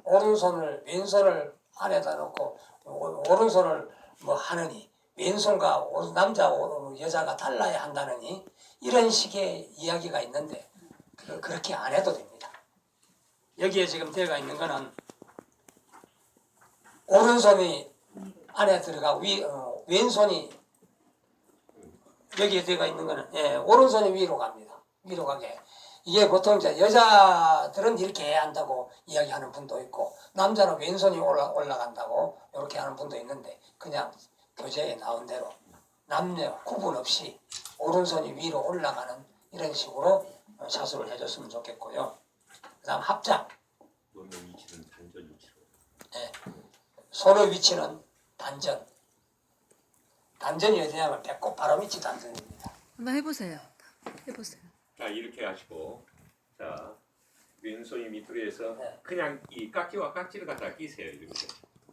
오른손을 왼손을 안에다 놓고 오른손을 뭐 하느니 왼손과 남자 여자가 달라야 한다느니 이런 식의 이야기가 있는데 그렇게 안 해도 됩니다. 여기에 지금 되어 있는 거는 오른손이 안에 들어가고 왼손이 여기에 되어 있는 거는 오른손이 위로 갑니다. 위로 가게. 이게 보통 이제 여자들은 이렇게 해야 한다고 이야기하는 분도 있고 남자는 왼손이 올라간다고 이렇게 하는 분도 있는데 그냥 교재에 나온 대로 남녀 구분 없이 오른손이 위로 올라가는 이런 식으로 자수를 해줬으면 좋겠고요. 그 다음 합장. 손의 위치는 단전 위치로. 네. 손의 위치는 단전. 단전이 어디냐면 배꼽 바로 밑이 단전입니다. 한번 해보세요. 해보세요. 자 이렇게 하시고 자 왼손이 밑으로 해서 네. 그냥 이 깍지와 깍지를 갖다가 끼세요. 이렇게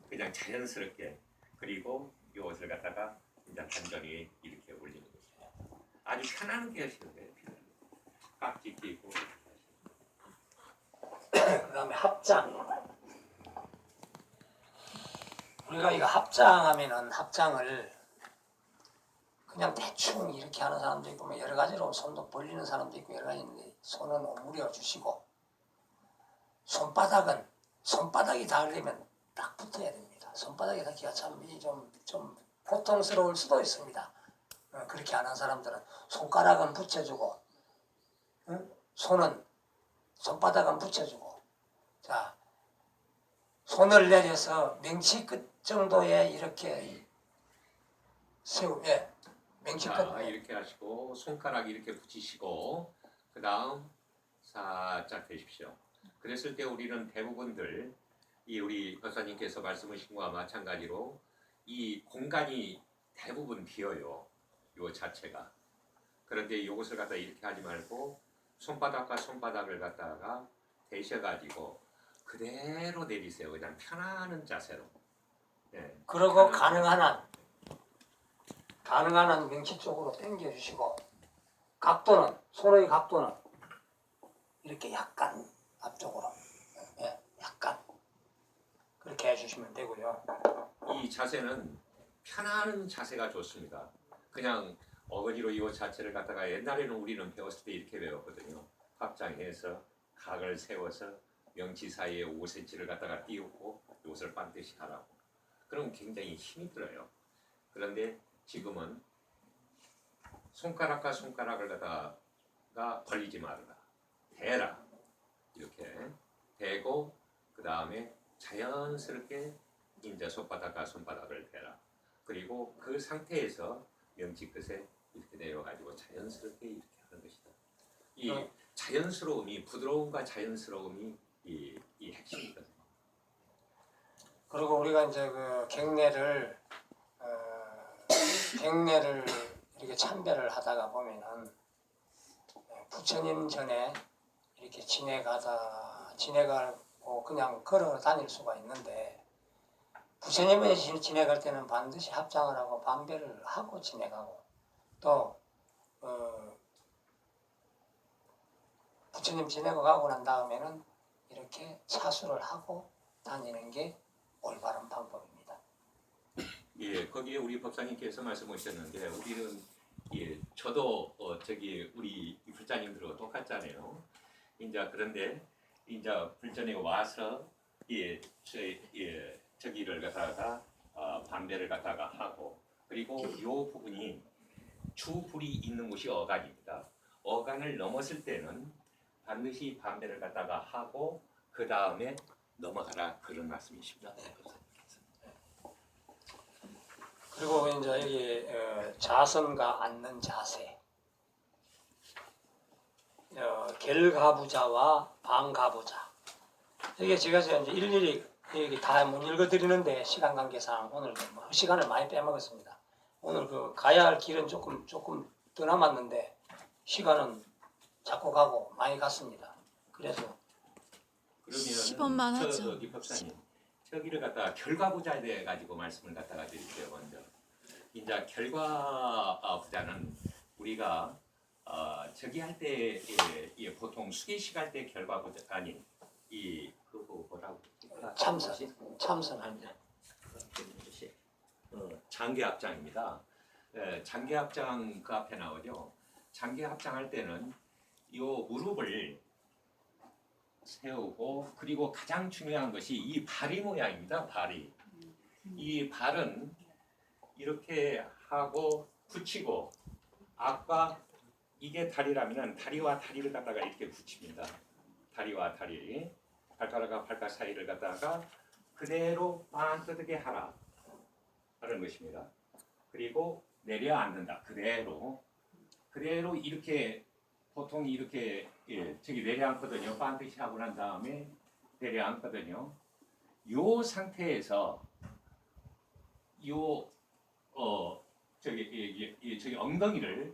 그냥 자연스럽게. 그리고 이것을 갖다가 이제 단전이 이렇게 올리는 거죠. 아주 편안하게 하시는 거예요. 깍지 끼고. 그 다음에 합장. 우리가 이거 합장하면은 합장을 그냥 대충 이렇게 하는 사람도 있고 여러 가지로 손도 벌리는 사람도 있고 여러 가지 있는데 손은 오므려 주시고 손바닥이 닿으려면 딱 붙어야 됩니다. 손바닥이 닿기가 참 고통스러울 수도 있습니다. 그렇게 안 한 사람들은 손가락은 붙여주고 손바닥은 붙여주고 자 손을 내려서 명치 끝 정도에 이렇게 명치 끝 이렇게 하시고 손가락 이렇게 붙이시고 그 다음 살짝 대십시오. 그랬을 때 우리는 대부분들 우리 박사님께서 말씀하신 것과 마찬가지로 이 공간이 대부분 비어요. 요 자체가. 그런데 이것을 갖다 이렇게 하지 말고 손바닥과 손바닥을 갖다가 대셔가지고 그대로 내리세요. 그냥 편안한 자세로. 네. 그리고 가능한 한 명치 쪽으로 당겨 주시고 손의 각도는 이렇게 약간 앞쪽으로 약간 그렇게 해주시면 되고요. 이 자세는 편안한 자세가 좋습니다. 그냥 어거지로 이 자체를 갖다가 옛날에는 우리는 배웠을 때 이렇게 배웠거든요. 합장해서 각을 세워서 명치 사이에 5cm를 갖다가 띄우고 이것을 반드시 하라고. 그럼 굉장히 힘이 들어요. 그런데 지금은 손가락과 손가락을 갖다가 벌리지 말아라. 대라. 이렇게 대고 그 다음에 자연스럽게 이제 손바닥과 손바닥을 대라. 그리고 그 상태에서 명치 끝에 이렇게 내려가지고 자연스럽게 이렇게 하는 것이다. 이 자연스러움이 부드러움과 자연스러움이 이 핵심이거든요. 그리고 우리가 이제 그 갱례를 이렇게 참배를 하다가 보면은 부처님 전에 이렇게 지내가고 그냥 걸어 다닐 수가 있는데 부처님을 지내갈 때는 반드시 합장을 하고 방배를 하고 지내가고 또 부처님 지내고 가고 난 다음에는 이렇게 차수를 하고 다니는 게 올바른 방법입니다. 예, 거기에 우리 법사님께서 말씀하셨는데 우리는 저도 우리 불자님들하고 똑같잖아요. 그런데 불전에 와서 저기를 갖다가 반배를 갖다가 하고 그리고 이 부분이 주불이 있는 곳이 어간입니다. 어간을 넘었을 때는 반드시 반배를 갖다가 하고 그 다음에 넘어가라 그런 말씀이십니다. 그리고 이제 여기 자선과 앉는 자세, 결가부자와 방가부자. 이게 제가 이제 일일이 여기 다 못 읽어드리는데 시간 관계상 오늘 시간을 많이 빼먹었습니다. 오늘 가야 할 길은 조금 더 남았는데 시간은 자꾸 가고 많이 갔습니다. 그래서 그러면 10원만 하죠. 이 법사님 저기를 갖다가 결과부자에 대해 가지고 말씀을 갖다가 드릴게요. 먼저 이제 결과부자는 우리가 저기 할 때 보통 수계식 할 때 결과부자 아닌 그거 뭐라고 참선합니다. 장계합장입니다. 장계합장 그 앞에 나오죠. 장계합장할 때는 요 무릎을 세우고 그리고 가장 중요한 것이 이 발이 모양입니다. 발이. 이 발은 이렇게 하고 붙이고 아까 이게 다리라면 다리와 다리를 갖다가 이렇게 붙입니다. 다리와 다리, 발가락과 발가락 사이를 갖다가 그대로 반듯하게 하라 하는 것입니다. 그리고 내려앉는다. 그대로 이렇게 보통 이렇게 저기 내려앉거든요. 반듯이 하고 난 다음에 내려앉거든요. 요 상태에서 저기 엉덩이를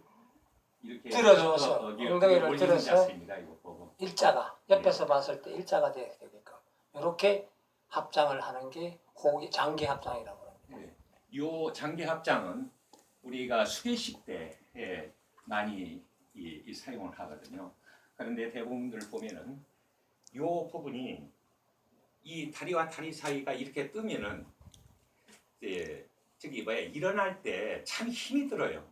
이렇게 들어줘서 엉덩이를 올리는 들어서 자세입니다. 이거 보고. 일자가 옆에서 봤을 때 일자가 되게끔 이렇게 합장을 하는 게 장계 합장이라고 합니다. 요 장계 합장은 우리가 수계식 때 많이 이 사용을 하거든요. 그런데 대부분들 보면은 요 부분이 이 다리와 다리 사이가 이렇게 뜨면은 저기 일어날 때 참 힘이 들어요.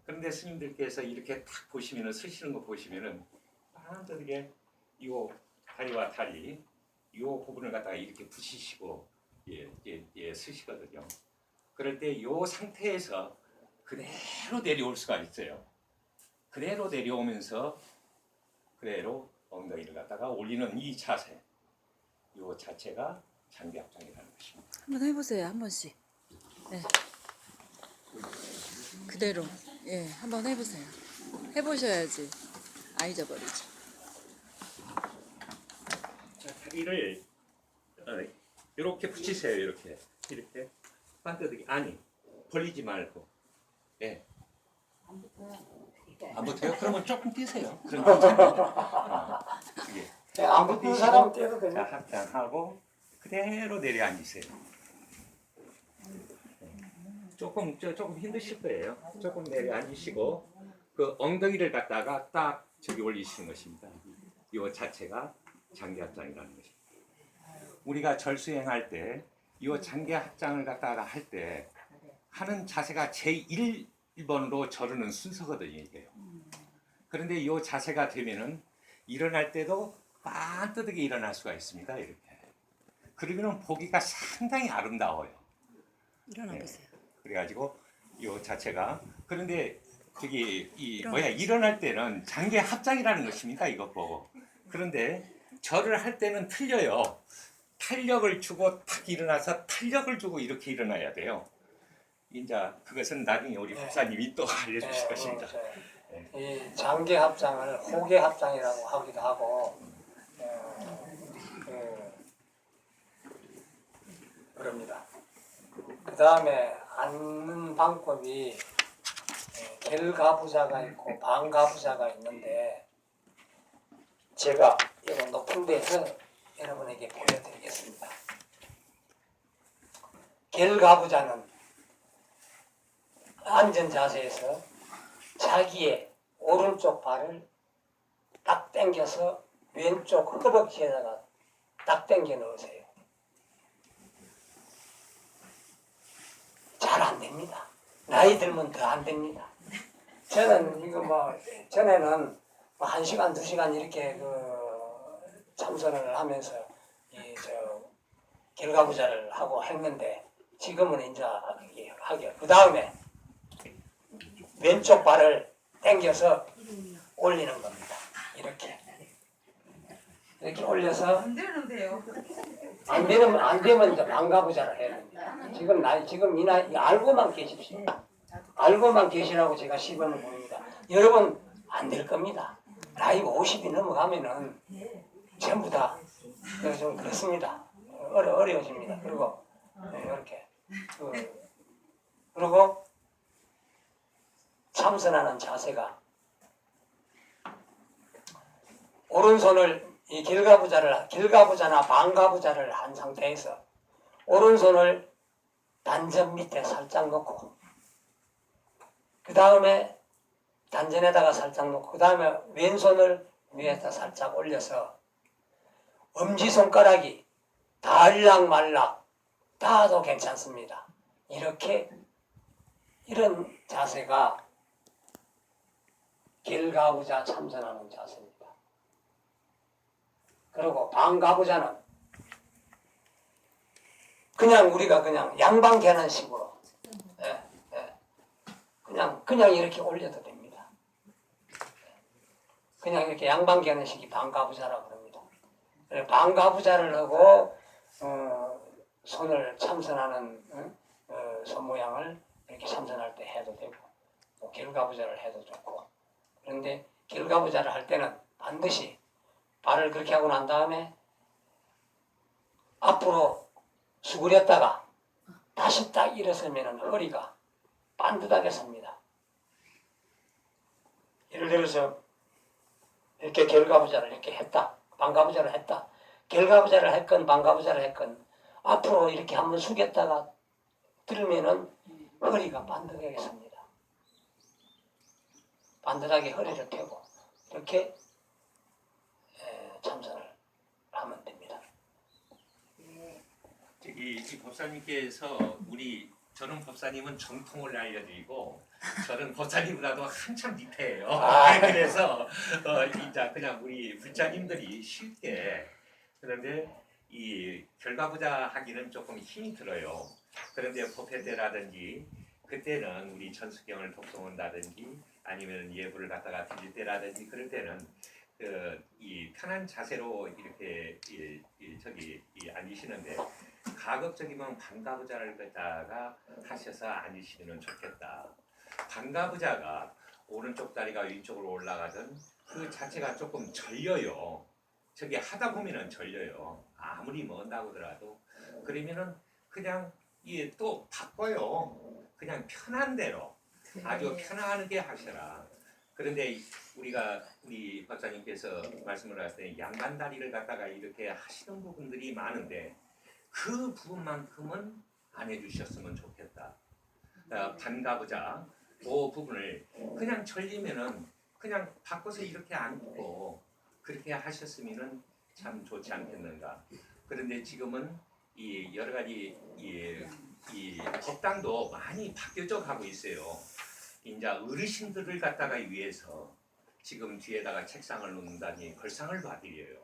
그런데 스님들께서 이렇게 딱 보시면은 쓰시는 거 보시면은 반듯하게 요 다리와 다리 요 부분을 갖다가 이렇게 붙이시고 쓰시거든요. 그럴 때 요 상태에서 그대로 내려올 수가 있어요. 그대로 내려오면서 그대로 엉덩이를 갖다가 올리는 이 자세, 요 자체가 장계합장이라는 것입니다. 한번 해보세요. 한 번씩. 네. 그대로. 예, 한번 해보세요. 해보셔야지 안 잊어버리죠. 자, 다리를 이렇게 붙이세요. 이렇게 반듯하게 아니 벌리지 말고. 예. 안 붙어요? 그러면 조금 뛰세요. 그럼 안 붙는 사람은 떼도 자, 됩니다. 합장하고 그대로 내려앉으세요. 조금 힘드실 거예요. 조금 내려앉으시고 그 엉덩이를 갖다가 딱 저기 올리시는 것입니다. 이 자체가 장계합장이라는 것입니다. 우리가 절수행할 때 이 장계합장을 갖다가 할 때 하는 자세가 제1번으로 저르는 순서거든요. 이게요. 그런데 이 자세가 되면은 일어날 때도 반듯하게 일어날 수가 있습니다. 이렇게. 그러면은 보기가 상당히 아름다워요. 일어나 보세요. 그래가지고 이 자체가 그런데 저기 일어날 때는 장계 합장이라는 것입니다. 이것 보고. 그런데 절을 할 때는 틀려요. 탄력을 주고 탁 일어나서 탄력을 주고 이렇게 일어나야 돼요. 이제 그것은 나중에 우리 목사님이 또 알려주실 것입니다. 이 장계 합장을 호계 합장이라고 하기도 하고 그럽니다. 그 다음에 앉는 방법이 결가부자가 있고 반가부자가 있는데 제가 이거 높은 데서 여러분에게 보여드리겠습니다. 결가부자는 앉은 자세에서 자기의 오른쪽 발을 딱 당겨서 왼쪽 허벅지에다가 딱 당겨 넣으세요. 잘 안 됩니다. 나이 들면 더 안 됩니다. 저는 이거 전에는 1시간, 2시간 이렇게 참선을 하면서 결가부자를 하고 했는데 지금은 이제 하게. 그 다음에 왼쪽 발을 당겨서 올리는 겁니다. 이렇게 올려서 안 되면 이제 반가부자를 해야 됩니다. 지금 이 나이 알고만 계십시오. 알고만 계시라고 제가 시범을 보입니다. 여러분 안 될 겁니다. 나이 50이 넘어가면은 전부 다 좀 그렇습니다. 어려워집니다. 그리고 이렇게 그리고 참선하는 자세가 오른손을 이 결가부자나 반가부자를 한 상태에서 오른손을 단전 밑에 살짝 놓고 그 다음에 단전에다가 살짝 놓고 그 다음에 왼손을 위에다 살짝 올려서 엄지손가락이 달락말락 따도 괜찮습니다. 이런 자세가 길가부자 참선하는 자세입니다. 그리고 방가부자는 그냥 우리가 그냥 양방 개는 식으로 그냥 이렇게 올려도 됩니다. 그냥 이렇게 양방 개는 식이 방가부자라고 합니다. 방가부자를 하고 손을 참선하는 손 모양을 이렇게 참선할 때 해도 되고 또 길가부자를 해도 좋고 그런데 길가부자를 할 때는 반드시 발을 그렇게 하고 난 다음에 앞으로 수그렸다가 다시 딱 일어서면 허리가 반듯하게 섭니다. 예를 들어서 이렇게 길가부자를 이렇게 했다. 방가부자를 했다. 길가부자를 했건 방가부자를 했건 앞으로 이렇게 한번 숙였다가 들으면은 허리가 반듯하게 섭니다. 반듯하게 허리를 펴고 이렇게 참선을 하면 됩니다. 이 법사님께서 저는 법사님은 정통을 알려드리고 저는 법사님보다도 한참 밑에예요. 그래서 이제 그냥 우리 불자님들이 쉽게 그런데 이 결과부자 하기는 조금 힘이 들어요. 그런데 법회 때라든지 그때는 우리 천수경을 독송한다든지 아니면 예불을 갖다가 드릴 때라든지 그럴 때는 이 편한 자세로 이렇게 앉으시는데 가급적이면 방가부자를 갖다가 하셔서 앉으시면 좋겠다. 방가부자가 오른쪽 다리가 왼쪽으로 올라가든 그 자체가 조금 절려요. 저게 하다 보면은 절려요. 아무리 먼다고 하더라도 그러면은 그냥 또 바꿔요. 그냥 편한 대로 아주 편안하게 하셔라. 그런데 우리 박사님께서 말씀을 하실 때 양반다리를 갖다가 이렇게 하시는 부분들이 많은데 그 부분만큼은 안 해주셨으면 좋겠다. 반가부자 그 부분을 그냥 절리면은 그냥 바꿔서 이렇게 앉고 그렇게 하셨으면은 참 좋지 않겠는가. 그런데 지금은 이 여러 가지 이 법당도 많이 바뀌어져 가고 있어요. 이제 어르신들을 갖다가 위해서 지금 뒤에다가 책상을 놓는다니 걸상을 봐드려요.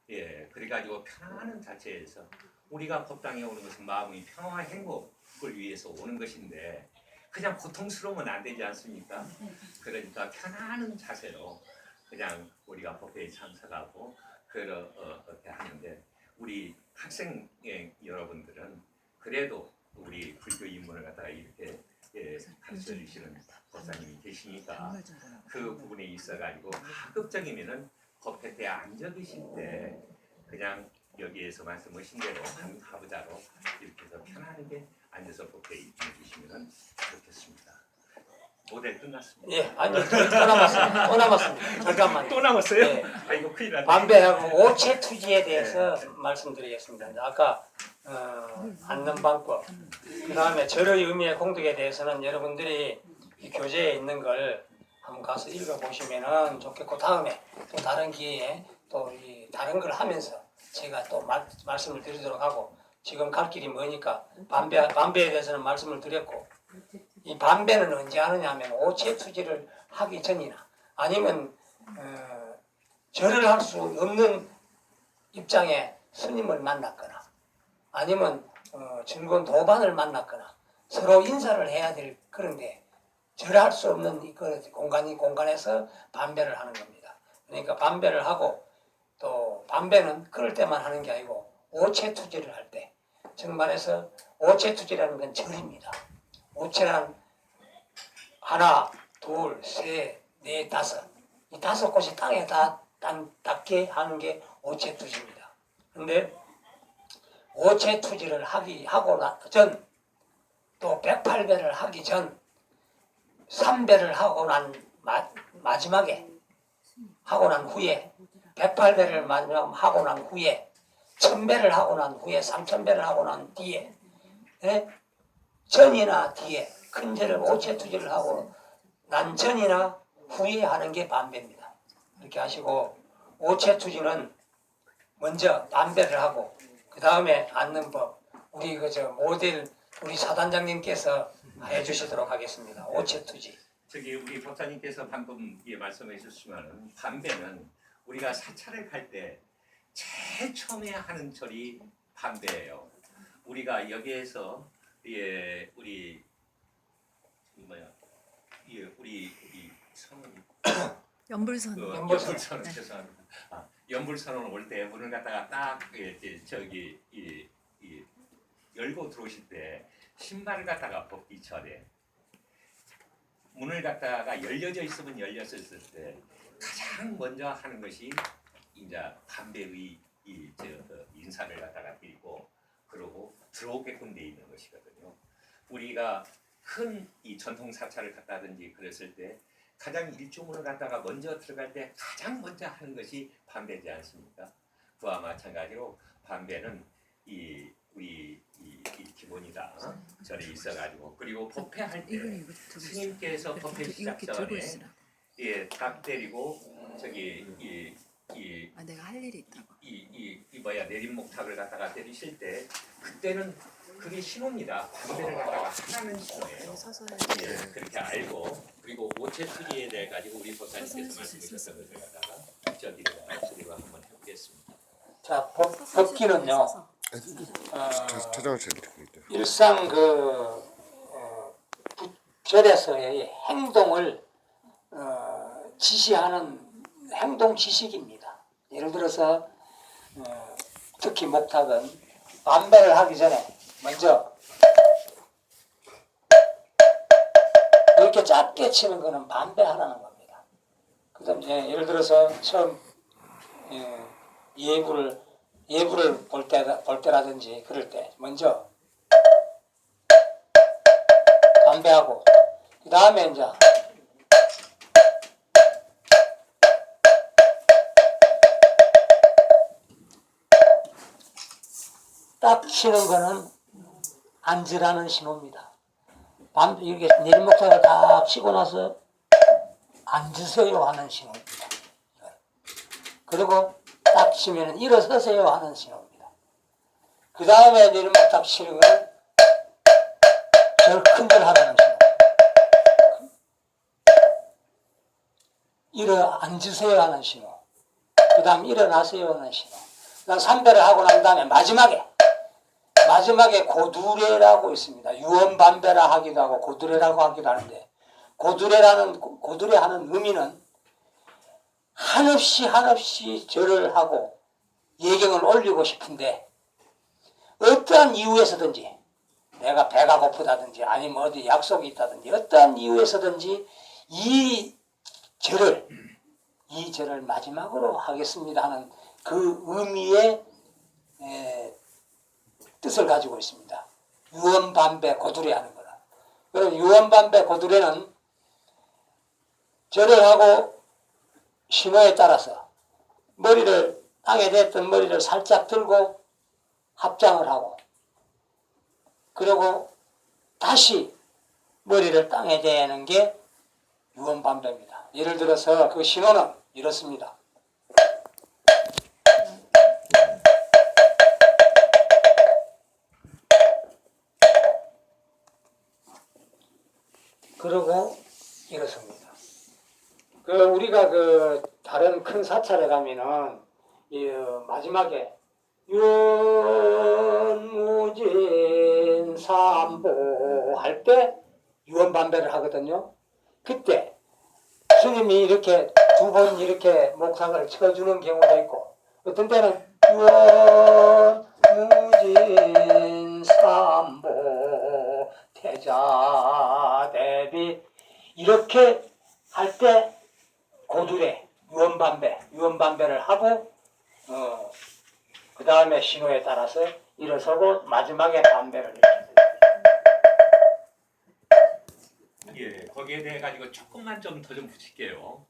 예, 그래가지고 편안한 자체에서 우리가 법당에 오는 것은 마음의 평화 행복을 위해서 오는 것인데 그냥 고통스러우면 안 되지 않습니까? 그러니까 편안한 자세로 그냥 우리가 법회에 참석하고 그렇게 하는데 우리 학생 여러분들은 그래도 우리 불교 인문을 갖다가 이렇게 가르쳐 주시는 법사님이 계시니까 그 부분에 있어가지고 가급적이면은 법회 때 앉아 계실 때 그냥 여기에서 말씀하신 대로 가부자로 이렇게 해서 편안하게 앉아서 법회에 임해주시면 좋겠습니다. 모델 끝났습니다. 예, 아니요, 또 남았습니다. 잠깐만요. 또 남았어요? 예. 아이고 큰일 났네. 반배하고 오체 투지에 대해서 말씀드리겠습니다. 아까 앉는 방법, 그 다음에 절의 의미의 공덕에 대해서는 여러분들이 이 교재에 있는 걸 한번 가서 읽어보시면 좋겠고 다음에 또 다른 기회에 또 이 다른 걸 하면서 제가 또 말씀을 드리도록 하고 지금 갈 길이 머니까 반배에 대해서는 말씀을 드렸고 이 반배는 언제 하느냐 하면 오체 투지를 하기 전이나 아니면 절을 할 수 없는 입장에 스님을 만났거나 아니면 즐거운 도반을 만났거나 서로 인사를 해야 될 그런데 절할 수 없는 그 공간에서 반배를 하는 겁니다. 그러니까 반배를 하고 또 반배는 그럴 때만 하는 게 아니고 오체투지를 할 때 정말해서 오체투지라는 건 절입니다. 오체란 하나, 둘, 셋, 넷, 다섯 이 다섯 곳이 땅에 닿게 하는 게 오체투지입니다. 그런데 오체투지를 하고 전 또 108배를 하기 전 3배를 하고 난 마지막에 하고 난 후에 108배를 마지막 하고 난 후에 1000배를 하고 난 후에 3000배를 하고 난 뒤에 전이나 뒤에 큰 절을 오체투지를 하고 난 전이나 후에 하는 게 반배입니다. 이렇게 하시고 오체투지는 먼저 반배를 하고 그 다음에 앉는 법 우리 그 저 모델 우리 사단장님께서 해주시도록 하겠습니다. 오체투지. 저기 우리 법사님께서 방금 말씀해 주시면 반배는 우리가 사찰을 갈 때 제일 처음에 하는 절이 반배예요. 우리가 여기에서 우리 우리 선언 연불선. 연불선은 죄송합니다. 연불선언 올 때 문을 갖다가 딱 저기 열고 들어오실 때 신발을 갖다가 벗기 전에 문을 갖다가 열려져 있으면 열렸을 때 가장 먼저 하는 것이 이제 반배의 인사를 갖다가 드리고 그러고 들어오게끔 돼 있는 것이거든요. 우리가 큰 이 전통 사찰을 갔다든지 그랬을 때 가장 일주문을 갖다가 먼저 들어갈 때 가장 먼저 하는 것이 반배지 않습니까? 그와 마찬가지로 반배는 우리 기본이다 절에 있어가지고 그리고 법회할 때 스님께서 법회 시작 전에 딱 때리고 저기 내가 할 일이 있다고. 내림목탁을 갖다가 때리실 때 그때는 그게 신호입니다. 반배를 갖다가 하라는 신호예요. 서서 그렇게 알고 그리고 오체투지에 대해 가지고 우리 보사님께서 말씀하셨던 것을 갖다가 저기로 한번 해보겠습니다. 자 법기는요. 찾아오셔도 됩니다. 일상 절에서의 행동을 지시하는 행동 지식입니다. 예를 들어서 특히 목탁은 반배를 하기 전에 먼저 이렇게 짧게 치는 거는 반배하라는 겁니다. 그다음 예를 들어서 처음 예부를 볼 때라든지 그럴 때 먼저 반배하고 그 다음에 이제 딱 치는 거는 앉으라는 신호입니다. 이렇게 내림목탁을 다 치고 나서 앉으세요 하는 신호입니다. 그리고 딱 치면 일어서세요 하는 신호입니다. 그 다음에 내림목탁 치는 건 절 큰 절 하라는 신호. 앉으세요 하는 신호. 그 다음 일어나세요 하는 신호. 그 다음 3배를 하고 난 다음에 마지막에 고두례라고 있습니다. 유언반배라 하기도 하고 고두례라고 하기도 하는데 고두례 하는 의미는 한없이 절을 하고 예경을 올리고 싶은데 어떠한 이유에서든지 내가 배가 고프다든지 아니면 어디 약속이 있다든지 어떠한 이유에서든지 이 절을 마지막으로 하겠습니다 하는 그 의미의 뜻을 가지고 있습니다. 유언반배 고두례 하는 거라. 그럼 유언반배 고두례는 절을 하고 신호에 따라서 땅에 댔던 머리를 살짝 들고 합장을 하고 그리고 다시 머리를 땅에 대는 게 유언반배입니다. 예를 들어서 그 신호는 이렇습니다. 그러고 이렇습니다. 우리가 다른 큰 사찰에 가면은 마지막에 유언무진 삼보 할 때 유언반배를 하거든요. 그때 스님이 이렇게 두 번 이렇게 목상을 쳐주는 경우도 있고 어떤 때는 유언무진 삼보 태자 대비 이렇게 할 때 고두례 유언반배를 하고 그 다음에 신호에 따라서 일어서고 마지막에 반배를 거기에 대해 가지고 조금만 좀 더 좀 붙일게요.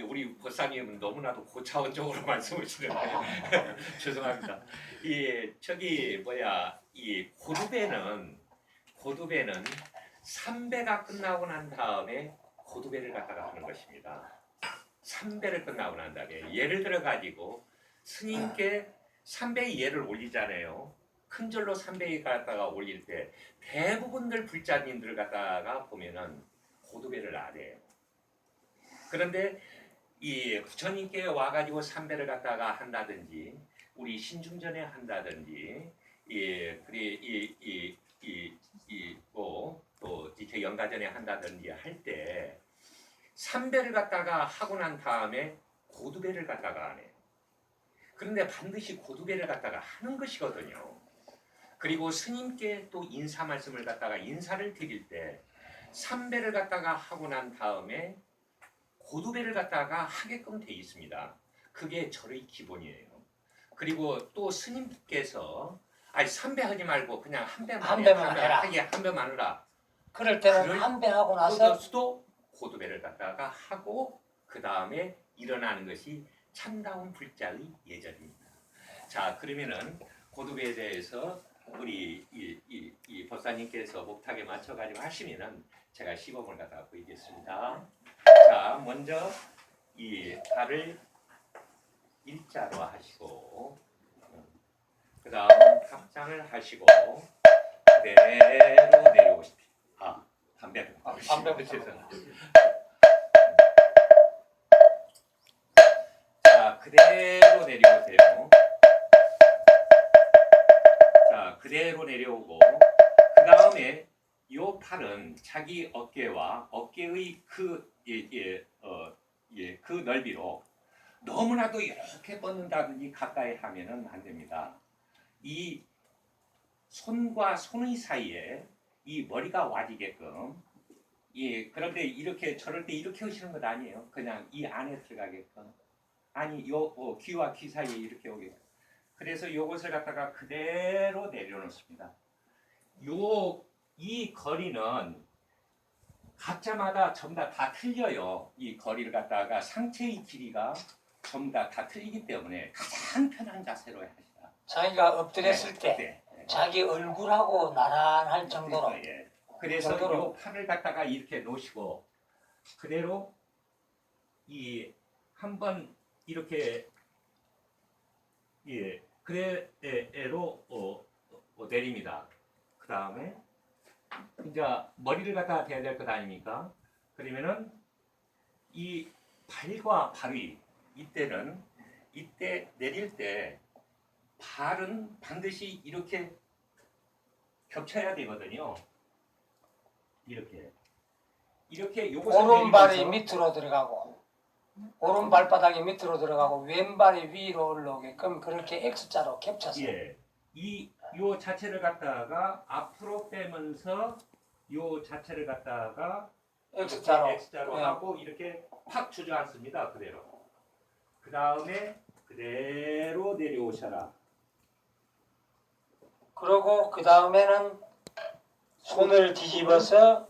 우리 보사님은 너무나도 고차원적으로 말씀하시는데 죄송합니다. 이 고두배는 3배가 끝나고 난 다음에 고두배를 갖다가 하는 것입니다. 3배를 끝나고 난 다음에 예를 들어 가지고 스님께 3배의 예를 올리잖아요. 큰 절로 3배에 갖다가 올릴 때 대부분들 불자님들 갖다가 보면은 고두배를 안 해요. 그런데 이 부처님께 와가지고 3배를 갖다가 한다든지 우리 신중전에 한다든지 또 이렇게 연가전에 한다든지 할 때 3배를 갖다가 하고 난 다음에 고두배를 갖다가 안 해요. 그런데 반드시 고두배를 갖다가 하는 것이거든요. 그리고 스님께 또 인사 말씀을 갖다가 인사를 드릴 때 3배를 갖다가 하고 난 다음에 고두배를 갖다가 하게끔 돼 있습니다. 그게 절의 기본이에요. 그리고 또 스님께서 3배 하지 말고 그냥 한 배만 한 배만 해라. 한 배만 하라. 그럴 때는 그럴 한 배 하고 나서 그것도 고두배를 갖다가 하고 그 다음에 일어나는 것이 참다운 불자의 예절입니다. 자, 그러면은 고두배에 대해서 우리 이 법사님께서 목탁에 맞춰가지고 하시면은 제가 시범을 갖다가 보이겠습니다. 자, 먼저 이 발을 일자로 하시고 그 다음 합장을 하시고 그대로 내려오십시오. 담배 죄송합니다. 자, 그대로 내려오세요. 자, 그대로 내려오고 그 다음에 요 팔은 자기 어깨와 어깨의 그 넓이로 너무나도 이렇게 뻗는다든지 가까이 하면은 안 됩니다. 이 손과 손의 사이에 이 머리가 와지게끔 그런데 이렇게 저럴 때 이렇게 하시는 것 아니에요. 그냥 이 안에 들어가게끔 아니 요 귀와 귀 사이에 이렇게 오게끔 그래서 요것을 갖다가 그대로 내려놓습니다. 이 거리는 각자마다 전부 다 틀려요. 이 거리를 갖다가 상체의 길이가 전부 다 틀리기 때문에 가장 편한 자세로 하시다. 자기가 엎드렸을 때 자기 얼굴하고 나란할 정도로 그래서 정도로. 이 팔을 갖다가 이렇게 놓으시고 그대로 한번 이렇게 그대로 내립니다. 그 다음에 이제 머리를 갖다가 대야 될 것 아닙니까? 그러면은 이 발과 발이 이때 내릴 때 발은 반드시 이렇게 겹쳐야 되거든요. 이렇게 요것을 오른발이 내리면서 밑으로 들어가고 오른 발바닥이 밑으로 들어가고 왼발이 위로 올라오게끔 그렇게 X자로 겹쳐서 요 자체를 갖다가 앞으로 빼면서 요 자체를 갖다가 X자로 하고 이렇게 팍 주저앉습니다. 그대로. 그 다음에 그대로 내려오셔라. 그러고 그 다음에는 손을 뒤집어서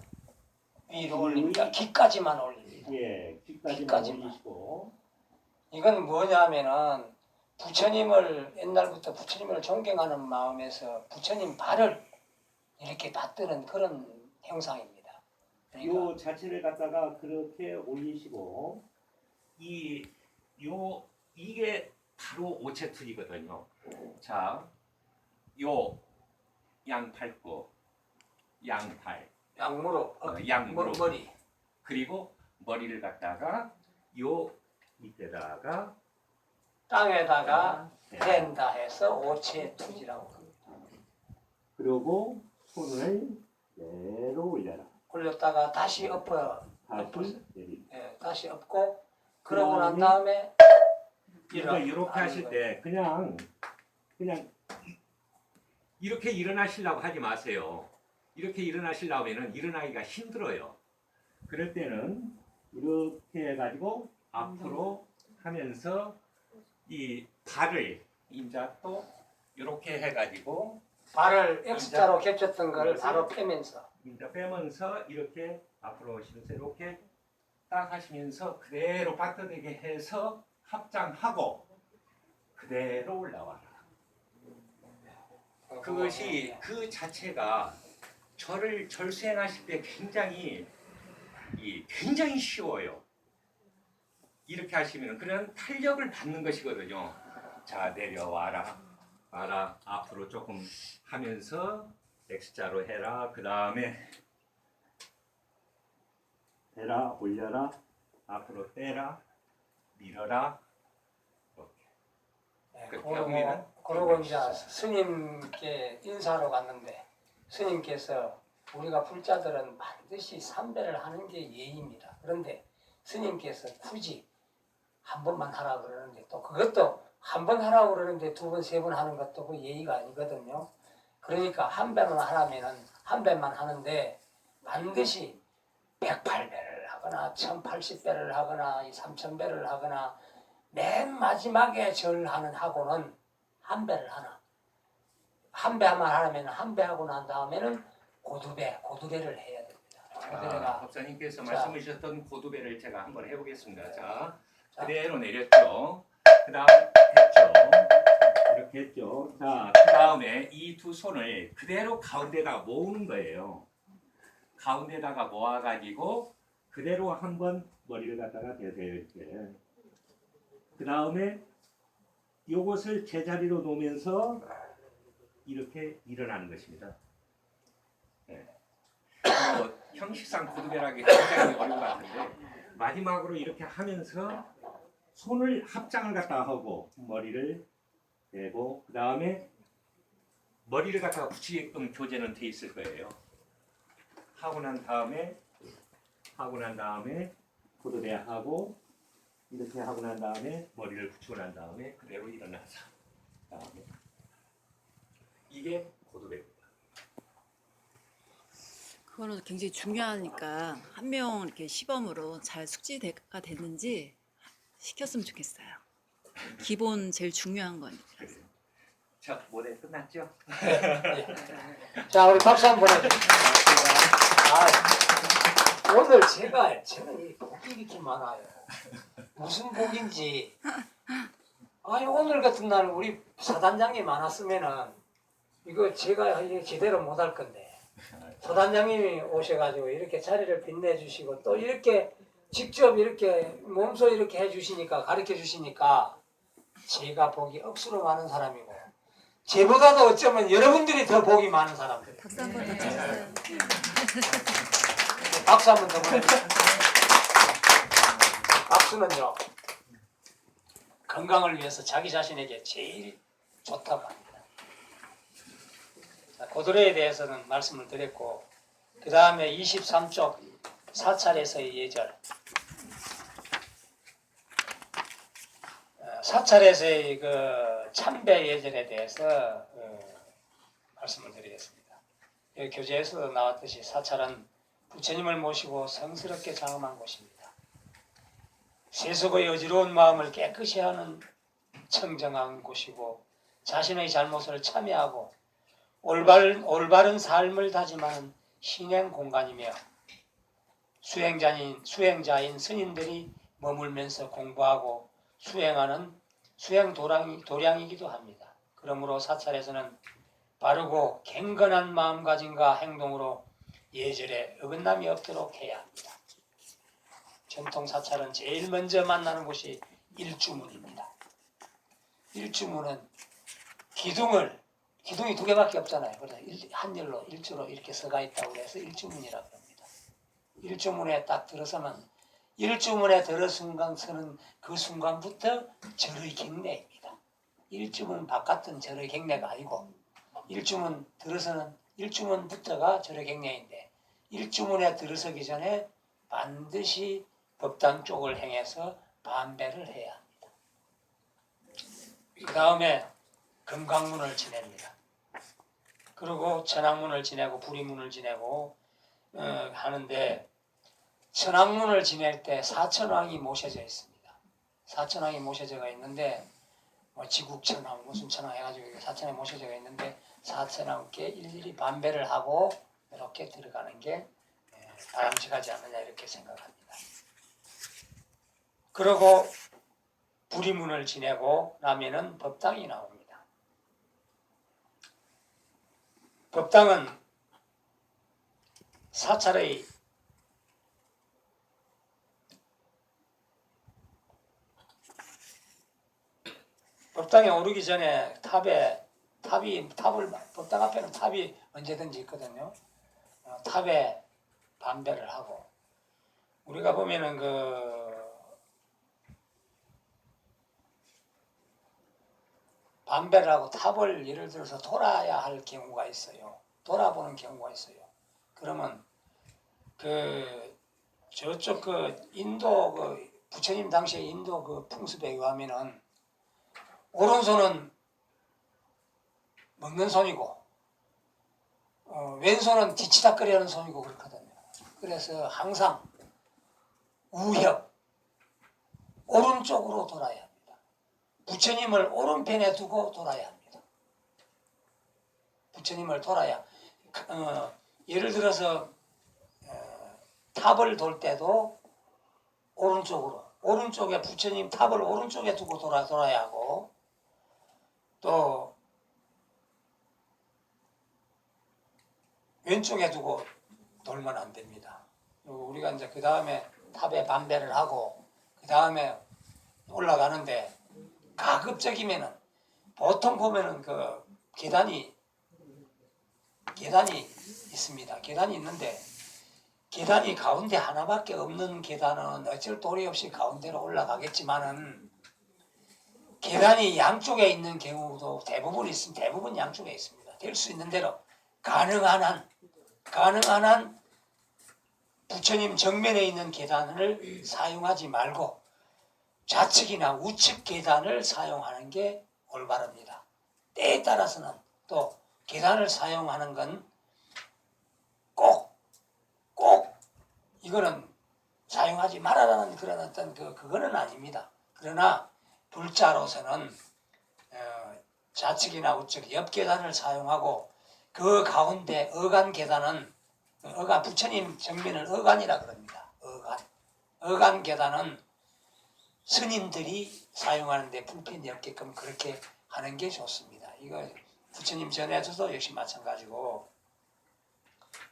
위로 올립니다. 귀까지만 올립니다. 귀까지만 올리시고 이건 뭐냐면은 부처님을 옛날부터 부처님을 존경하는 마음에서 부처님 발을 이렇게 받드는 그런 형상입니다. 그러니까 요 자체를 갖다가 그렇게 올리시고 이게 바로 오체투이거든요. 자, 요 양팔구, 양팔, 양무릎, 양무릎. 머리 그리고 머리를 갖다가 요 밑에다가 땅에다가 댄다 해서 오체투지라고 합니다. 그리고 손을 내로 올려라. 올렸다가 다시 다시 엎고 그러고 난 그다음에 다음에 이렇게 하실 때 그냥 이렇게 일어나시려고 하지 마세요. 이렇게 일어나시려면은 일어나기가 힘들어요. 그럴 때는 이렇게 해가지고 앞으로 하면서 이 발을 이제 또 이렇게 해가지고 발을 X자로 겹쳤던 걸 바로 빼면서 이제 빼면서 이렇게 앞으로 오시면서 이렇게 딱 하시면서 그대로 받쳐대게 해서 합장하고 그대로 올라와라. 그것이 그 자체가 절을 수행하실 때 굉장히 쉬워요. 이렇게 하시면 그냥 탄력을 받는 것이거든요. 자, 내려와라. 봐라. 앞으로 조금 하면서 X자로 해라. 그 다음에 해라, 올려라, 앞으로 떼라, 밀어라. 네, 그렇게 합니다. 그러고 이제 스님께 인사하러 갔는데 스님께서 우리가 불자들은 반드시 삼배를 하는 게 예의입니다. 그런데 스님께서 굳이 한 번만 하라고 그러는데 또 그것도 한 번 하라고 그러는데 두 번, 세 번 하는 것도 그 예의가 아니거든요. 그러니까 한 배만 하라면은 한 배만 하는데 반드시 108배를 하거나 1080배를 하거나 3000배를 하거나 맨 마지막에 절하는 하고는 한 배를 하나. 한 배만 하려면 한 배 하고 난 다음에는 고두배를 해야 됩니다. 고두배가 법사님께서 자. 말씀해 주셨던 고두배를 제가 한번 해보겠습니다. 자, 자. 그대로 내렸죠. 그 다음 했죠. 이렇게 했죠. 자, 그 다음에 이 두 손을 그대로 가운데다가 모으는 거예요. 가운데다가 모아가지고 그대로 한번 머리를 갖다가 대세요. 이렇게. 그 다음에 요것을 제자리로 놓으면서 이렇게 일어나는 것입니다. 네. 형식상 고두배라기 굉장히 어려운 것 같은데 마지막으로 이렇게 하면서 손을 합장을 갖다가 하고 머리를 대고 그 다음에 머리를 갖다가 붙이게끔 교재는 돼 있을 거예요. 하고 난 다음에 고두배 하고 이렇게 하고 난 다음에 머리를 붙이고 난 다음에 그대로 일어나서 다음에 이게 고두배입니다. 그거는 굉장히 중요하니까 한 명 이렇게 시범으로 잘 숙지가 됐는지 시켰으면 좋겠어요. 기본 제일 중요한 거니까. 자, 모델 끝났죠? 자, 우리 박수 한번 해주세요. 오늘 저는 이 복이 이렇게 많아요. 무슨 복인지. 아니, 오늘 같은 날 우리 사단장이 많았으면은 이거 제가 이게 제대로 못할 건데. 사단장님이 오셔가지고 이렇게 자리를 빛내주시고 또 이렇게 직접 이렇게 몸소 이렇게 해주시니까 가르쳐 주시니까 제가 복이 억수로 많은 사람이고 제보다도 어쩌면 여러분들이 더 복이 많은 사람들. 박수 한 번 더 쳐주세요. 박수 한 번 더 보내주세요. 박수는요 건강을 위해서 자기 자신에게 제일 좋다고 합니다. 자, 고드레에 대해서는 말씀을 드렸고 그 다음에 23쪽 사찰에서의 예절 사찰에서의 그 참배 예절에 대해서 말씀을 드리겠습니다. 여기 교재에서도 나왔듯이 사찰은 부처님을 모시고 성스럽게 장엄한 곳입니다. 세속의 어지러운 마음을 깨끗이 하는 청정한 곳이고 자신의 잘못을 참여하고 올바른 삶을 다짐하는 신행 공간이며 수행자인 스님들이 머물면서 공부하고 수행하는 수행 도량이기도 합니다. 그러므로 사찰에서는 바르고 경건한 마음가짐과 행동으로 예절에 어긋남이 없도록 해야 합니다. 전통 사찰은 제일 먼저 만나는 곳이 일주문입니다. 일주문은 기둥이 두 개밖에 없잖아요. 그래서 한열로 일주로 이렇게 서가 있다고 해서 일주문이라고 합니다. 일주문에 딱 들어서면 일주문에 서는 그 순간부터 절의 경례입니다. 일주문 바깥은 절의 경례가 아니고 일주문 들어서는 일주문부터가 절의 경례인데 일주문에 들어서기 전에 반드시 법당 쪽을 행해서 반배를 해야 합니다. 그 다음에 금강문을 지냅니다. 그리고 천왕문을 지내고 부리문을 지내고 하는데 천왕문을 지낼 때 사천왕이 모셔져 있습니다. 사천왕이 모셔져 있는데 뭐 지국천왕 무슨 천왕 해가지고 사천왕이 모셔져 있는데 사천왕께 일일이 반배를 하고 이렇게 들어가는 게 바람직하지 않느냐 이렇게 생각합니다. 그리고 부리문을 지내고 나면은 법당이 나옵니다. 법당은 사찰의 법당에 오르기 전에 탑에 탑을 법당 앞에는 탑이 언제든지 있거든요. 탑에 반배를 하고 우리가 보면은 반배를 하고 탑을 예를 들어서 돌아야 할 경우가 있어요. 돌아보는 경우가 있어요. 그러면 저쪽 인도 부처님 당시에 인도 풍습에 의하면은 오른손은 먹는 손이고 왼손은 뒤치다꺼리하는 손이고 그렇거든요. 그래서 항상 우협 오른쪽으로 돌아야 합니다. 부처님을 오른편에 두고 돌아야 합니다. 부처님을 돌아야 예를 들어서 탑을 돌 때도 오른쪽에 부처님 탑을 오른쪽에 두고 돌아야 하고 또 왼쪽에 두고 돌면 안 됩니다. 우리가 이제 그 다음에 탑에 반배를 하고 그 다음에 올라가는데 가급적이면은 보통 보면은 계단이 있습니다. 계단이 있는데 계단이 가운데 하나밖에 없는 계단은 어쩔 도리 없이 가운데로 올라가겠지만은 계단이 양쪽에 있는 경우도 대부분 양쪽에 있습니다. 될 수 있는 대로 가능한 한 부처님 정면에 있는 계단을 사용하지 말고 좌측이나 우측 계단을 사용하는 게 올바릅니다. 때에 따라서는 또 계단을 사용하는 건 꼭 이거는 사용하지 말아라는 그런 어떤 그거는 아닙니다. 그러나 불자로서는 좌측이나 우측 옆 계단을 사용하고 그 가운데 어간 계단은 부처님 정면을 어간이라 그럽니다. 어간 계단은 스님들이 사용하는데 불편이 없게끔 그렇게 하는 게 좋습니다. 이거 부처님 전에서도 역시 마찬가지고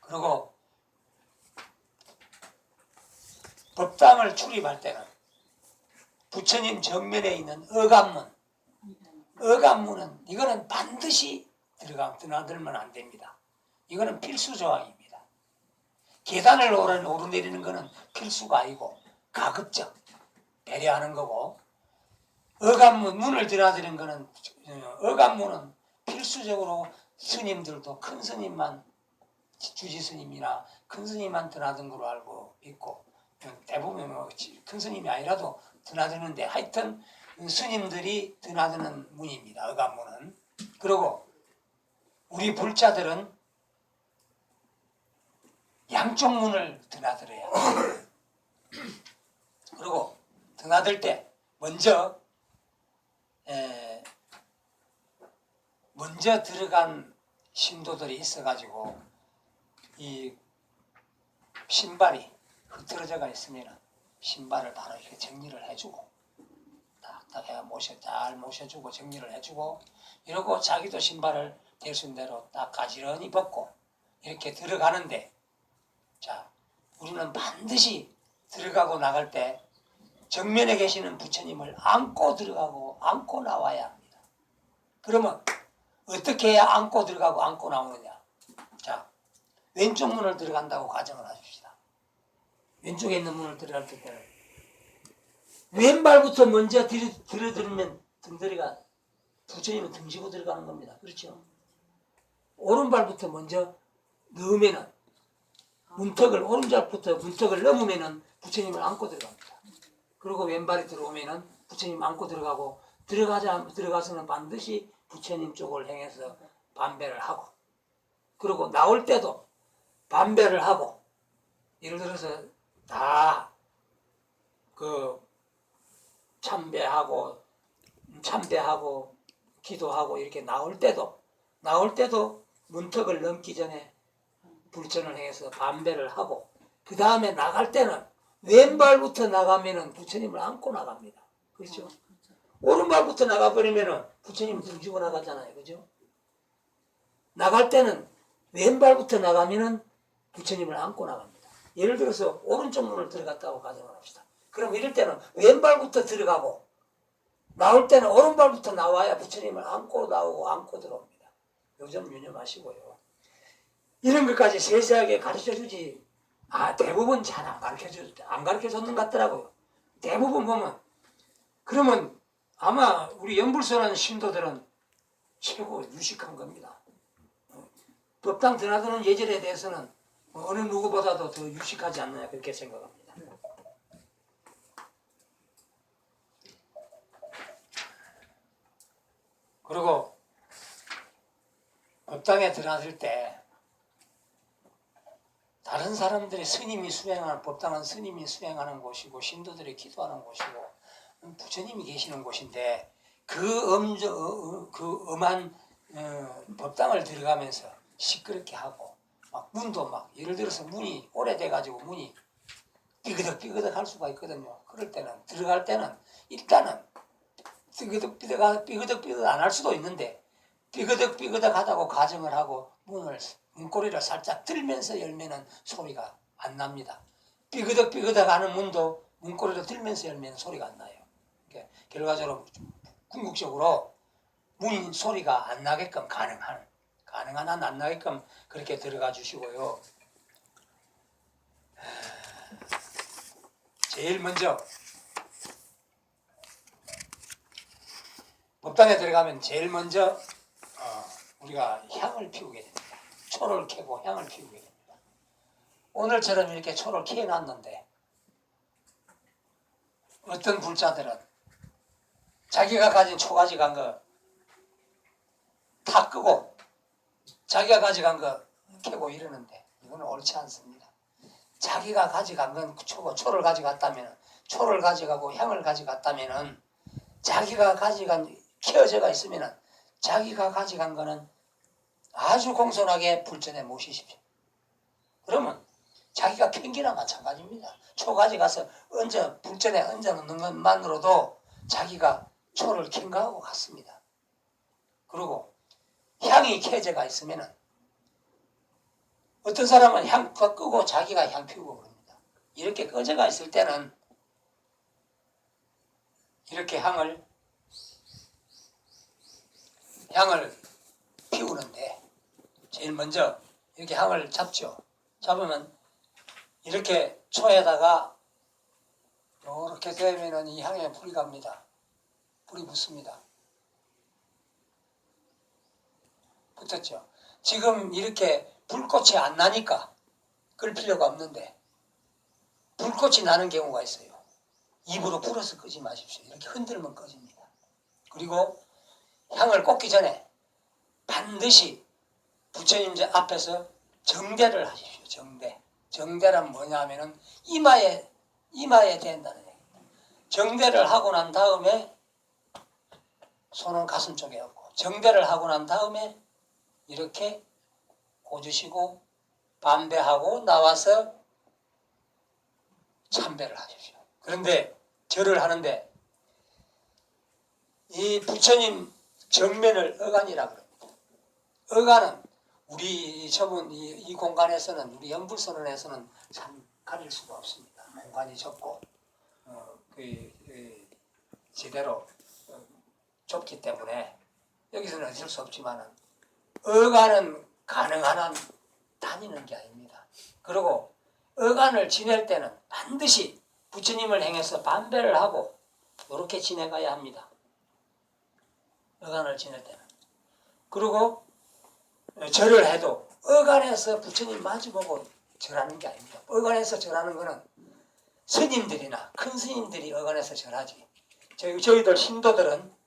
그리고 법당을 출입할 때는 부처님 정면에 있는 어간문은 이거는 반드시 드나들면 안 됩니다. 이거는 필수 조항입니다. 계단을 오르내리는 것은 필수가 아니고 가급적 배려하는 거고 문을 드나드는 것은 어간문은 필수적으로 스님들도 큰 스님만 주지스님이나 큰 스님만 드나든 걸로 알고 있고 대부분 큰 스님이 아니라도 드나드는데 하여튼 스님들이 드나드는 문입니다. 어간문은. 그리고 우리 불자들은 양쪽 문을 드나들어야 합니다. 그리고 드나들 때 먼저 들어간 신도들이 있어가지고 이 신발이 흐트러져가 있으면 신발을 바로 이렇게 정리를 해주고 딱 잘 모셔주고 정리를 해주고 이러고 자기도 신발을 될 수 있는 대로 딱 가지런히 벗고 이렇게 들어가는데 자 우리는 반드시 들어가고 나갈 때 정면에 계시는 부처님을 안고 들어가고 안고 나와야 합니다. 그러면 어떻게 해야 안고 들어가고 안고 나오느냐? 자 왼쪽 문을 들어간다고 가정을 해줍시다. 왼쪽에 있는 문을 들어갈 때는 왼발부터 먼저 들어들면 등다리가 부처님은 등지고 들어가는 겁니다. 그렇죠? 오른발부터 먼저 넣으면은 오른발부터 문턱을 넘으면은 부처님을 안고 들어갑니다. 그리고 왼발이 들어오면은 부처님 안고 들어가고 들어가서는 반드시 부처님 쪽을 향해서 반배를 하고 그리고 나올 때도 반배를 하고 예를 들어서 다 참배하고 기도하고 이렇게 나올 때도 문턱을 넘기 전에 불전을 향해서 반배를 하고 그 다음에 나갈 때는 왼발부터 나가면은 부처님을 안고 나갑니다. 그렇죠? 오른발부터 나가버리면은 부처님을 등지고 나가잖아요. 그죠? 나갈 때는 왼발부터 나가면은 부처님을 안고 나갑니다. 예를 들어서 오른쪽 문을 들어갔다고 가정을 합시다. 그럼 이럴 때는 왼발부터 들어가고 나올 때는 오른발부터 나와야 부처님을 안고 나오고 안고 들어옵니다. 요점 유념하시고요. 이런 것까지 세세하게 가르쳐주지 대부분 잘 안 가르쳐줬는 것 같더라고요. 대부분 보면 그러면 아마 우리 연불선한 신도들은 최고 유식한 겁니다. 법당 드나드는 예절에 대해서는 어느 누구보다도 더 유식하지 않느냐 그렇게 생각합니다. 그리고 법당에 들어갔을 때 다른 사람들이 스님이 수행하는 법당은 스님이 수행하는 곳이고 신도들이 기도하는 곳이고 부처님이 계시는 곳인데 그 엄한 법당을 들어가면서 시끄럽게 하고 막 문도 막 예를 들어서 문이 오래돼 가지고 문이 삐그덕 할 수가 있거든요. 그럴 때는 들어갈 때는 일단은 삐그덕 안 할 수도 있는데 삐그덕 하다고 가정을 하고 문고리를 살짝 들면서 열면은 소리가 안 납니다. 삐그덕 하는 문도 문고리를 들면서 열면 소리가 안 나요. 그러니까 결과적으로 궁극적으로 문 소리가 안 나게끔 가능한 한 안 나게끔 그렇게 들어가 주시고요. 제일 먼저 법당에 들어가면 제일 먼저 우리가 향을 피우게 됩니다. 초를 켜고 향을 피우게 됩니다. 오늘처럼 이렇게 초를 켜놨는데 어떤 불자들은 자기가 가진 초가지 간 거 다 끄고 자기가 가져간 거 켜고 이러는데 이거는 옳지 않습니다. 자기가 가져간 건 초고 초를 가져갔다면 초를 가져가고 향을 가져갔다면은 자기가 가져간 켜져가 있으면은 자기가 가져간 거는 아주 공손하게 불전에 모시십시오. 그러면 자기가 켠 기나 마찬가지입니다. 초 가져가서 불전에 얹어 놓는 것만으로도 자기가 초를 켠 거하고 같습니다. 그리고 향이 켜져가 있으면은 어떤 사람은 향 끄고 자기가 향 피우고 그럽니다. 이렇게 꺼져가 있을 때는 이렇게 향을 피우는데 제일 먼저 이렇게 향을 잡죠. 잡으면 이렇게 초에다가 이렇게 되면은 이 향에 불이 갑니다. 불이 붙습니다. 붙었죠. 지금 이렇게 불꽃이 안 나니까 끌 필요가 없는데 불꽃이 나는 경우가 있어요. 입으로 불어서 끄지 마십시오. 이렇게 흔들면 꺼집니다. 그리고 향을 꽂기 전에 반드시 부처님 앞에서 정대를 하십시오. 정대란 뭐냐 하면은 이마에 대한다는 얘기입니다. 정대를 하고 난 다음에 손은 가슴 쪽에 얹고 정대를 하고 난 다음에 이렇게 꽂으시고 반배하고 나와서 참배를 하십시오. 그런데 절을 하는데 이 부처님 정면을 어간이라 그럽니다. 어간은 우리 이 공간에서는 우리 연불선언에서는 참 가릴 수가 없습니다. 공간이 좁고 제대로 좁기 때문에 여기서는 어쩔 수 없지만은 어간은 가능한 한 다니는 게 아닙니다. 그리고 어간을 지낼 때는 반드시 부처님을 향해서 반배를 하고 이렇게 지내가야 합니다. 어간을 지낼 때는. 그리고 절을 해도 어간에서 부처님 마주보고 절하는 게 아닙니다. 어간에서 절하는 거는 스님들이나 큰 스님들이 어간에서 절하지. 저희들 신도들은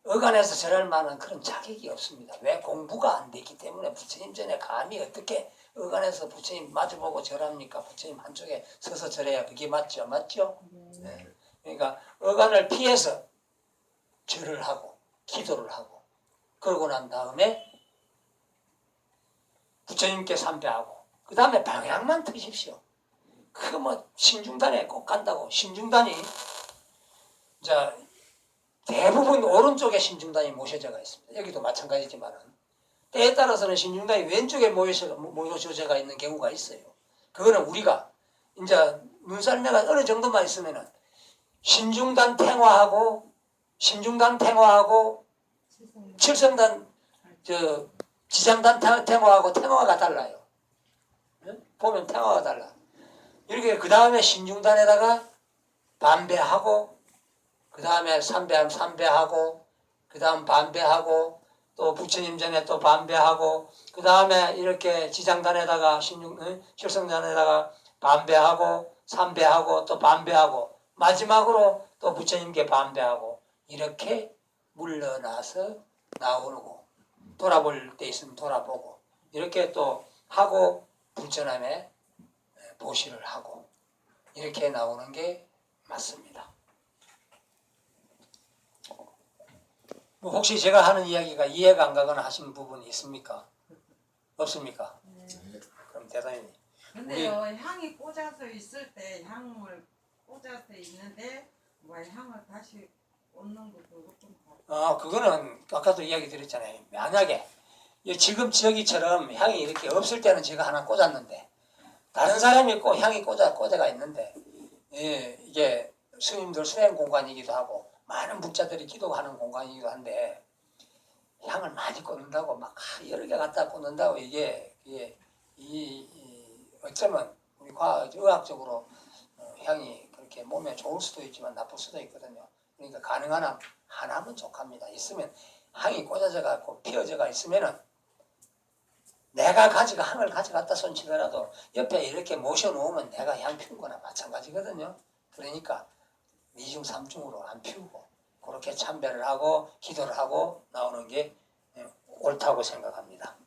어간에서 절할 만한 그런 자격이 없습니다. 왜? 공부가 안 되기 때문에 부처님 전에 감히 어떻게 어간에서 부처님 마주보고 절합니까? 부처님 한쪽에 서서 절해야 그게 맞죠? 맞죠? 네. 그러니까 어간을 피해서 절을 하고 기도를 하고 그러고 난 다음에 부처님께 삼배하고 그 다음에 방향만 트십시오. 그 뭐 신중단에 꼭 간다고 신중단이 자 대부분 오른쪽에 신중단이 모셔져가 있습니다. 여기도 마찬가지지만 때에 따라서는 신중단이 왼쪽에 모셔져가 있는 경우가 있어요. 그거는 우리가 이제 눈썰매가 어느 정도만 있으면은 신중단 탱화하고 칠성단 지장단 테마하고 테마가 달라요. 보면 테마가 달라. 이렇게 그 다음에 신중단에다가 반배하고 그 다음에 삼배하면 삼배하고 그 다음 반배하고 또 부처님 전에 또 반배하고 그 다음에 이렇게 지장단에다가 실성단에다가 반배하고 삼배하고 또 반배하고 마지막으로 또 부처님께 반배하고 이렇게 물러나서 나오고 돌아볼 때 있으면 돌아보고 이렇게 또 하고 불전함에 보시를 하고 이렇게 나오는 게 맞습니다. 뭐 혹시 제가 하는 이야기가 이해가 안 가거나 하시는 부분이 있습니까? 없습니까? 그럼 대단히 근데요 향이 꽂아서 있을 때 향을 꽂아서 있는데 뭐 향을 다시 꽂는 것도 좀 그거는 아까도 이야기 드렸잖아요. 만약에 지금 저기처럼 향이 이렇게 없을 때는 제가 하나 꽂았는데 다른 사람이 꼭 향이 꽂아가 있는데 이게 스님들 수행 공간이기도 하고 많은 묵자들이 기도하는 공간이기도 한데 향을 많이 꽂는다고 막 여러 개 갖다 꽂는다고 이게 어쩌면 우리 의학적으로 향이 그렇게 몸에 좋을 수도 있지만 나쁠 수도 있거든요. 그러니까 가능한 한 하나면 족합니다. 있으면 향이 꽂아져 갖고 피어져가 있으면은 내가 향을 가져갔다 손치더라도 옆에 이렇게 모셔놓으면 내가 향 피운 거나 마찬가지거든요. 그러니까 2중 3중으로 안 피우고 그렇게 참배를 하고 기도를 하고 나오는 게 옳다고 생각합니다.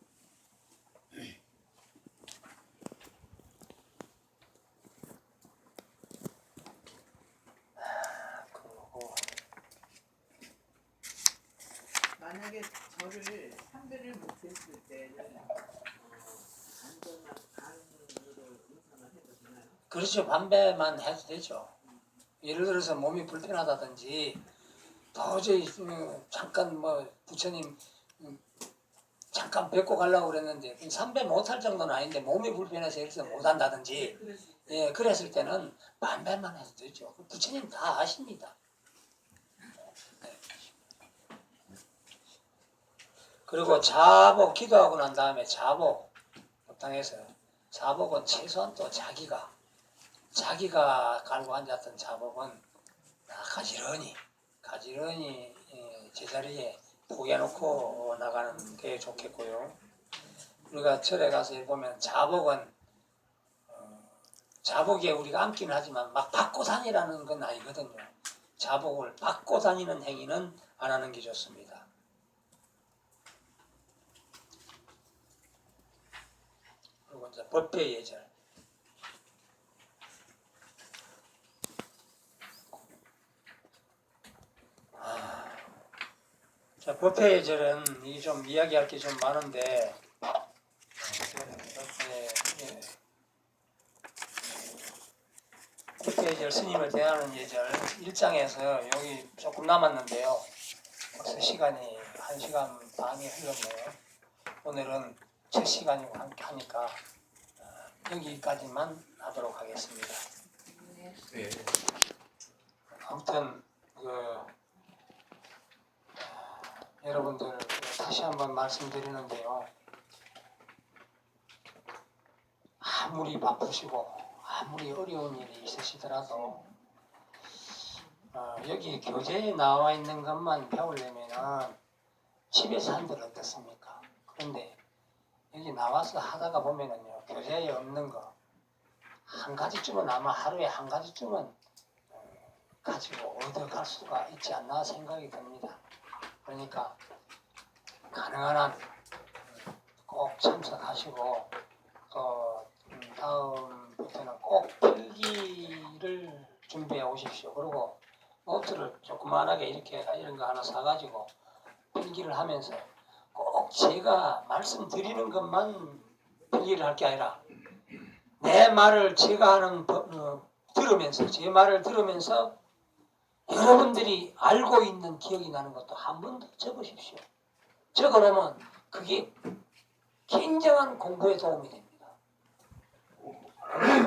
만약에 저를 상대를 못했을 때는 안전한 안으로 인상을 해도 되나요? 그렇죠. 반배만 해도 되죠. 예를 들어서 몸이 불편하다든지 도저히 잠깐 부처님 잠깐 뵙고 가려고 그랬는데 삼배 못할 정도는 아닌데 몸이 불편해서 이래서 못한다든지 그랬을 때는 반배만 해도 되죠. 부처님 다 아십니다. 그리고 자복 기도하고 난 다음에 자복 땅에서 자복은 최소한 또 자기가 갈고 앉았던 자복은 가지런히 제자리에 포개놓고 나가는 게 좋겠고요. 우리가 절에 가서 보면 자복에 우리가 앉긴 하지만 막 받고 다니라는 건 아니거든요. 자복을 받고 다니는 행위는 안 하는 게 좋습니다. 그리고 이제 법회 예절. 자, 법회 예절은 좀 이야기할 게 좀 많은데 법회 예절 스님을 대하는 예절 1장에서 여기 조금 남았는데요. 벌써 시간이 1시간 반이 흘렀네요. 오늘은 첫 시간이고 하니까 여기까지만 하도록 하겠습니다. 네. 아무튼 여러분들 다시 한번 말씀드리는데요. 아무리 바쁘시고 아무리 어려운 일이 있으시더라도 여기 교재에 나와 있는 것만 배우려면은 집에서 한들 어떻습니까? 그런데 여기 나와서 하다가 보면은요, 교재에 없는 거 한 가지쯤은 아마 하루에 한 가지쯤은 가지고 얻어갈 수가 있지 않나 생각이 듭니다. 그러니까 가능한 한 꼭 참석하시고 또 다음부터는 꼭 필기를 준비해 오십시오. 그리고 노트를 조그만하게 이런 거 하나 사가지고 필기를 하면서 꼭 제가 말씀드리는 것만 필기를 할 게 아니라 내 말을 제가 하는 제 말을 들으면서 여러분들이 알고 있는 기억이 나는 것도 한 번 더 적으십시오. 적어놓으면 그게 굉장한 공부에 도움이 됩니다. 공부가